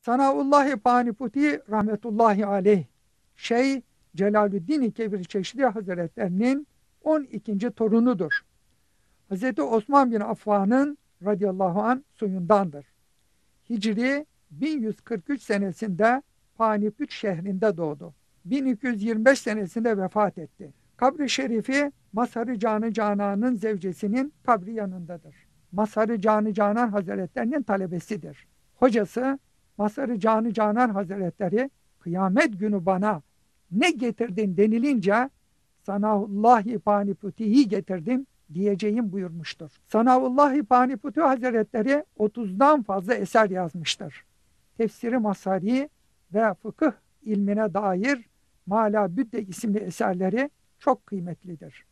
Sanaullahi Paniputi rahmetullahi aleyh Şeyh Celalüddin Kebir Çeşdi Hazretlerinin 12. torunudur. Hz. Osman bin Affan'ın radıyallahu anh soyundandır. Hicri 1143 senesinde Paniput şehrinde doğdu. 1225 senesinde vefat etti. Kabri şerifi Mazhar-ı Canı Canan'ın zevcesinin kabri yanındadır. Mazhar-ı Canı Canan Hazretlerinin talebesidir. Hocası Mazhar-ı Canı Canan Hazretleri kıyamet günü bana ne getirdin denilince Sanaullahi Paniputi'yi getirdim diyeceğim buyurmuştur. Sanaullahi Paniputi Hazretleri 30'dan fazla eser yazmıştır. Tefsiri Masari ve fıkıh ilmine dair Mala Büdde isimli eserleri çok kıymetlidir.